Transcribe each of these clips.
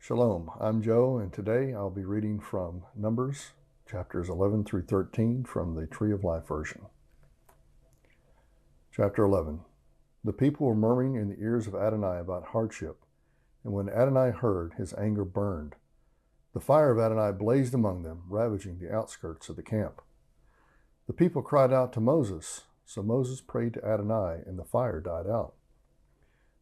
Shalom, I'm Joe, and today I'll be reading from Numbers, chapters 11 through 13 from the Tree of Life version. Chapter 11. The people were murmuring in the ears of Adonai about hardship, and when Adonai heard, his anger burned. The fire of Adonai blazed among them, ravaging the outskirts of the camp. The people cried out to Moses, so Moses prayed to Adonai, and the fire died out.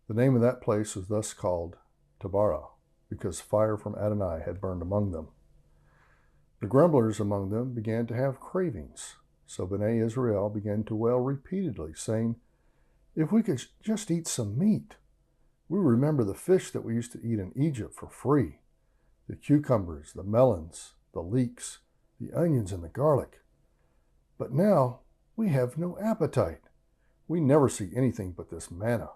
The name of that place was thus called Taberah, because fire from Adonai had burned among them. The grumblers among them began to have cravings. So Bnei Israel began to wail repeatedly, saying, "If we could just eat some meat. We remember the fish that we used to eat in Egypt for free, the cucumbers, the melons, the leeks, the onions, and the garlic. But now we have no appetite. We never see anything but this manna."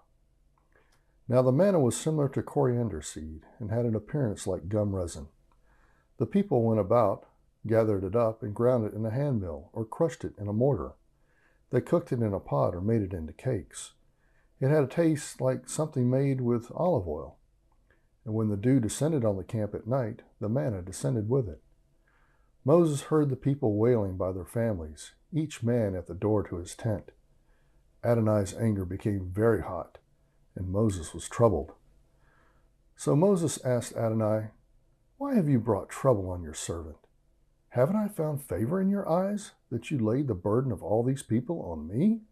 Now the manna was similar to coriander seed and had an appearance like gum resin. The people went about, gathered it up, and ground it in a hand mill or crushed it in a mortar. They cooked it in a pot or made it into cakes. It had a taste like something made with olive oil. And when the dew descended on the camp at night, the manna descended with it. Moses heard the people wailing by their families, each man at the door to his tent. Adonai's anger became very hot, and Moses was troubled. So Moses asked Adonai, "Why have you brought trouble on your servant? Haven't I found favor in your eyes, that you laid the burden of all these people on me?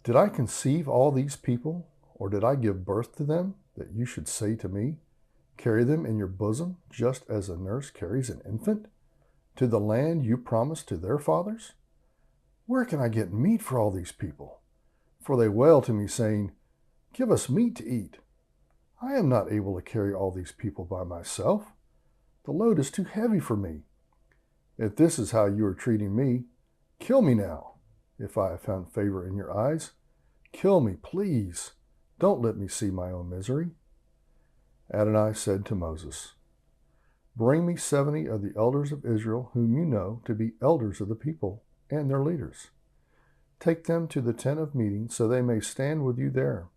Did I conceive all these people, or did I give birth to them, that you should say to me, 'Carry them in your bosom, just as a nurse carries an infant, to the land you promised to their fathers?' Where can I get meat for all these people? For they wail to me, saying, 'Give us meat to eat.' I am not able to carry all these people by myself. The load is too heavy for me. If this is how you are treating me, kill me now, if I have found favor in your eyes. Kill me, please. Don't let me see my own misery." Adonai said to Moses, "Bring me 70 of the elders of Israel whom you know to be elders of the people and their leaders. Take them to the tent of meeting so they may stand with you there.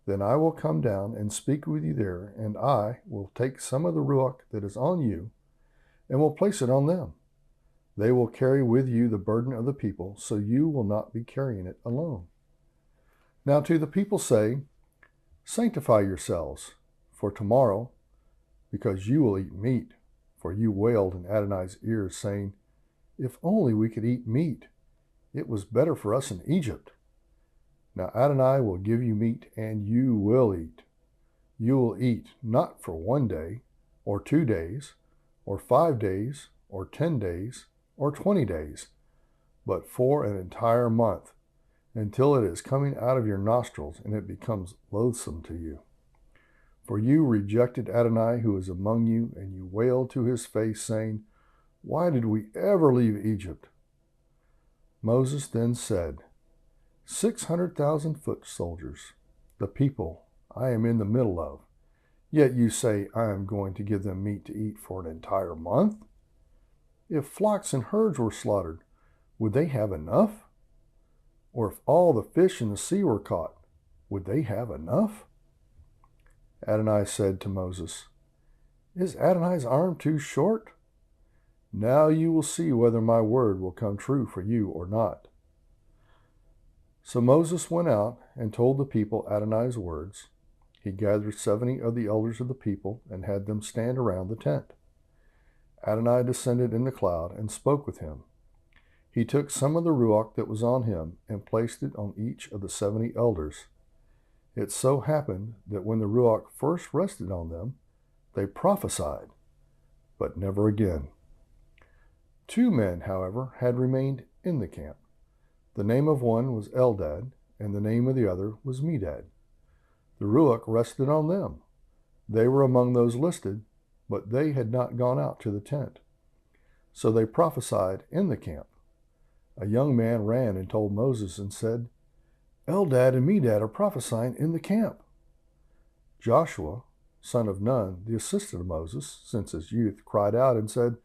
Then I will come down and speak with you there, and I will take some of the Ruach that is on you and will place it on them. They will carry with you the burden of the people, so you will not be carrying it alone. Now to the people say, 'Sanctify yourselves for tomorrow, because you will eat meat.' For you wailed in Adonai's ears, saying, 'If only we could eat meat. It was better for us in Egypt.' Now Adonai will give you meat, and you will eat. You will eat not for 1 day, or 2 days, or 5 days, or 10 days, or 20 days, but for an entire month, until it is coming out of your nostrils and it becomes loathsome to you. For you rejected Adonai who is among you, and you wailed to his face, saying, 'Why did we ever leave Egypt?' Moses then said, 600,000 foot soldiers, the people I am in the middle of, yet you say I am going to give them meat to eat for an entire month? If flocks and herds were slaughtered, would they have enough? Or if all the fish in the sea were caught, would they have enough?" Adonai said to Moses, "Is Adonai's arm too short? Now you will see whether my word will come true for you or not." So Moses went out and told the people Adonai's words. He gathered 70 of the elders of the people and had them stand around the tent. Adonai descended in the cloud and spoke with him. He took some of the Ruach that was on him and placed it on each of the 70 elders. It so happened that when the Ruach first rested on them, they prophesied, but never again. 2 men, however, had remained in the camp. The name of one was Eldad, and the name of the other was Medad. The Ruach rested on them. They were among those listed, but they had not gone out to the tent. So they prophesied in the camp. A young man ran and told Moses and said, "Eldad and Medad are prophesying in the camp." Joshua, son of Nun, the assistant of Moses, since his youth, cried out and said,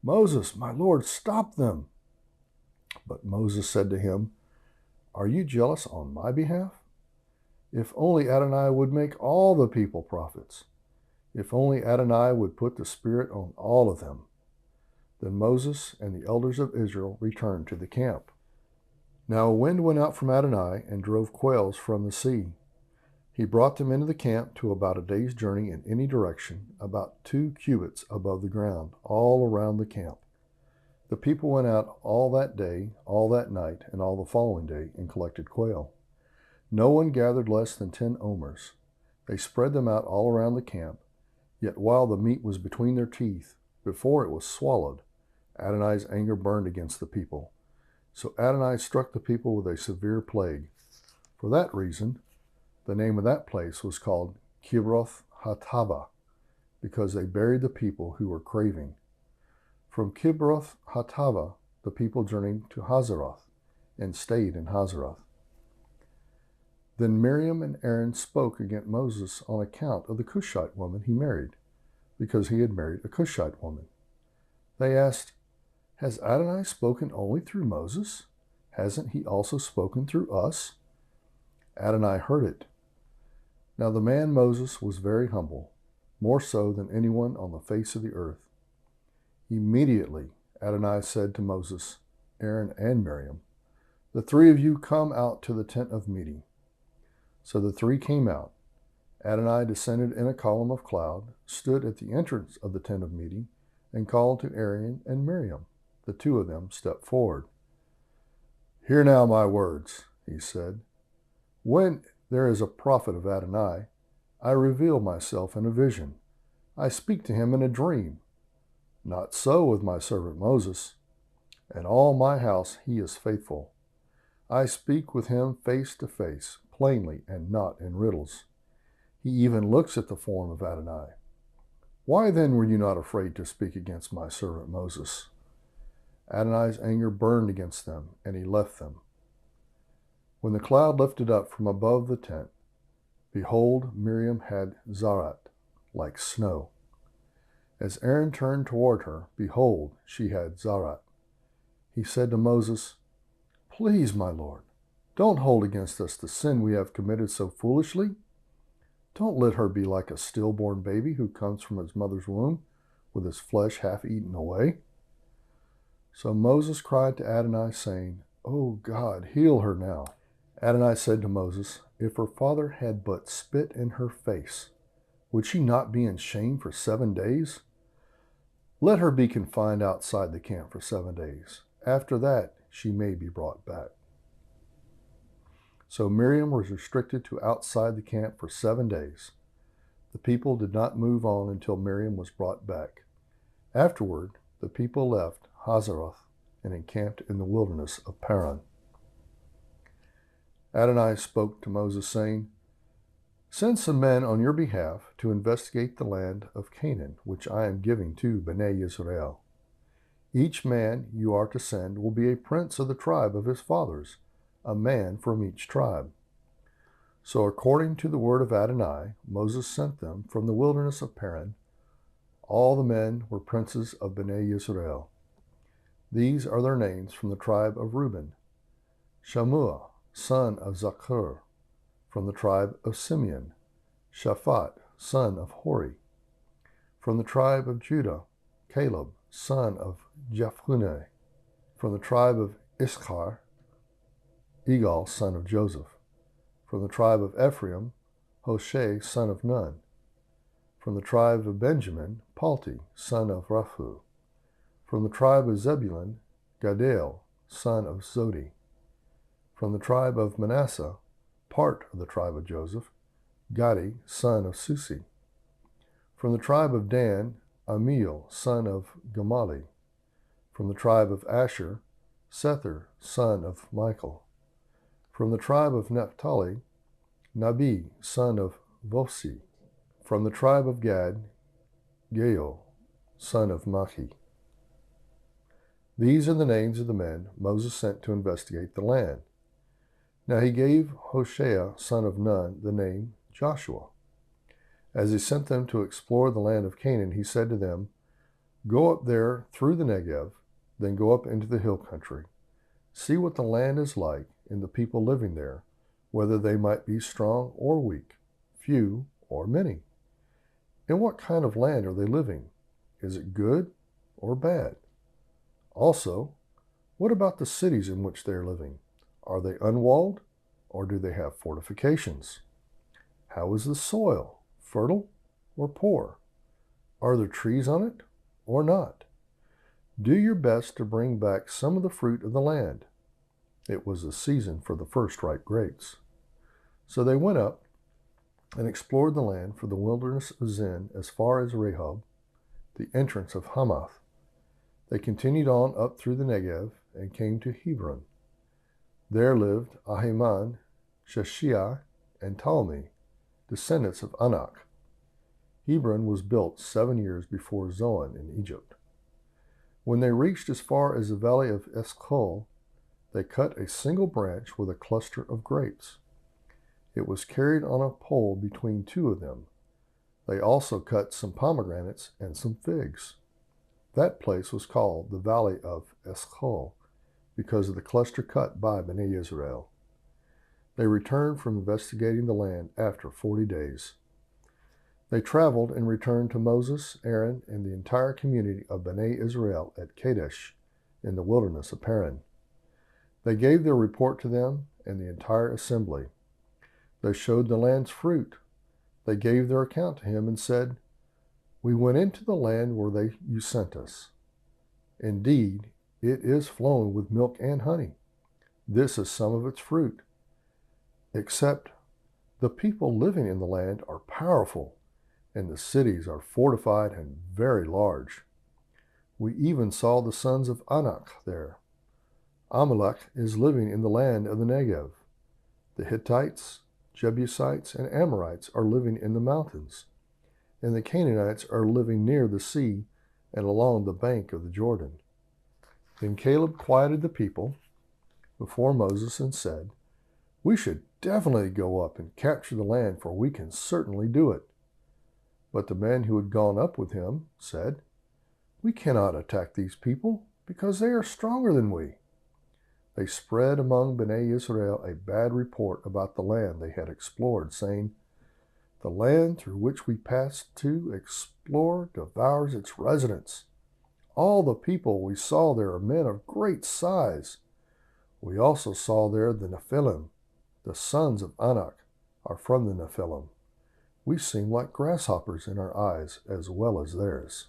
"Moses, my Lord, stop them." But Moses said to him, "Are you jealous on my behalf? If only Adonai would make all the people prophets. If only Adonai would put the Spirit on all of them. Then Moses and the elders of Israel returned to the camp. Now a wind went out from Adonai and drove quails from the sea. He brought them into the camp to about a day's journey in any direction, about 2 cubits above the ground, all around the camp. The people went out all that day, all that night, and all the following day, and collected quail. No one gathered less than 10 omers. They spread them out all around the camp, yet while the meat was between their teeth, before it was swallowed, Adonai's anger burned against the people. So Adonai struck the people with a severe plague. For that reason, the name of that place was called Kibroth Hattaavah, because they buried the people who were craving. From Kibroth Hattaavah, the people journeyed to Hazeroth and stayed in Hazeroth. Then Miriam and Aaron spoke against Moses on account of the Cushite woman he married, because he had married a Cushite woman. They asked, "Has Adonai spoken only through Moses? Hasn't he also spoken through us?" Adonai heard it. Now the man Moses was very humble, more so than anyone on the face of the earth. Immediately Adonai said to Moses, Aaron, and Miriam, "The 3 of you come out to the tent of meeting." So the 3 came out. Adonai descended in a column of cloud, stood at the entrance of the tent of meeting, and called to Aaron and Miriam. The 2 of them stepped forward. "Hear now my words," he said. "When there is a prophet of Adonai, I reveal myself in a vision. I speak to him in a dream. Not so with my servant Moses. In all my house he is faithful. I speak with him face to face, plainly and not in riddles. He even looks at the form of Adonai. Why then were you not afraid to speak against my servant Moses?" Adonai's anger burned against them, and he left them. When the cloud lifted up from above the tent, behold, Miriam had zarat, like snow. As Aaron turned toward her, behold, she had zarat. He said to Moses, "Please, my Lord, don't hold against us the sin we have committed so foolishly. Don't let her be like a stillborn baby who comes from his mother's womb with his flesh half eaten away." So Moses cried to Adonai, saying, "O God, heal her now." Adonai said to Moses, "If her father had but spit in her face, would she not be in shame for 7 days? Let her be confined outside the camp for 7 days. After that, she may be brought back." So Miriam was restricted to outside the camp for 7 days. The people did not move on until Miriam was brought back. Afterward, the people left Hazeroth and encamped in the wilderness of Paran. Adonai spoke to Moses, saying, "Send some men on your behalf to investigate the land of Canaan, which I am giving to Bnei Yisrael. Each man you are to send will be a prince of the tribe of his fathers, a man from each tribe." So according to the word of Adonai, Moses sent them from the wilderness of Paran. All the men were princes of Bnei Yisrael. These are their names from the tribe of Reuben: Shammua, son of Zakur; from the tribe of Simeon, Shaphat, son of Hori; from the tribe of Judah, Caleb, son of Jephunneh; from the tribe of Issachar, Igal, son of Joseph; from the tribe of Ephraim, Hoshea, son of Nun; from the tribe of Benjamin, Palti, son of Raphu; from the tribe of Zebulun, Gaddiel, son of Zodi; from the tribe of Manasseh, part of the tribe of Joseph, Gadi, son of Susi; from the tribe of Dan, Amiel, son of Gamali; from the tribe of Asher, Sethur, son of Michael; from the tribe of Naphtali, Nabi, son of Vosi; from the tribe of Gad, Gaal, son of Machi. These are the names of the men Moses sent to investigate the land. Now he gave Hoshea, son of Nun, the name Joshua. As he sent them to explore the land of Canaan, he said to them, "Go up there through the Negev, then go up into the hill country. See what the land is like and the people living there, whether they might be strong or weak, few or many. In what kind of land are they living? Is it good or bad? Also, what about the cities in which they are living? Are they unwalled or do they have fortifications? How is the soil? Fertile or poor? Are there trees on it or not? Do your best to bring back some of the fruit of the land. It was the season for the first ripe grapes. So they went up and explored the land from the wilderness of Zin as far as Rehob, the entrance of Hamath. They continued on up through the Negev and came to Hebron. There lived Ahiman, Sheshai, and Talmi, descendants of Anak. Hebron was built 7 years before Zoan in Egypt. When they reached as far as the valley of Eshcol, they cut a single branch with a cluster of grapes. It was carried on a pole between two of them. They also cut some pomegranates and some figs. That place was called the Valley of Eshcol because of the cluster cut by Bnei Israel. They returned from investigating the land after 40 days. They traveled and returned to Moses, Aaron, and the entire community of Bnei Israel at Kadesh in the wilderness of Paran. They gave their report to them and the entire assembly. They showed the land's fruit. They gave their account to him and said, "We went into the land where you sent us. Indeed, it is flowing with milk and honey. This is some of its fruit. Except the people living in the land are powerful, and the cities are fortified and very large. We even saw the sons of Anak there. Amalek is living in the land of the Negev. The Hittites, Jebusites, and Amorites are living in the mountains, and the Canaanites are living near the sea and along the bank of the Jordan." Then Caleb quieted the people before Moses and said, "We should definitely go up and capture the land, for we can certainly do it." But the men who had gone up with him said, "We cannot attack these people because they are stronger than we." They spread among Bnei Israel a bad report about the land they had explored, saying, "The land through which we passed to explore devours its residents. All the people we saw there are men of great size. We also saw there the Nephilim. The sons of Anak are from the Nephilim. We seem like grasshoppers in our eyes as well as theirs."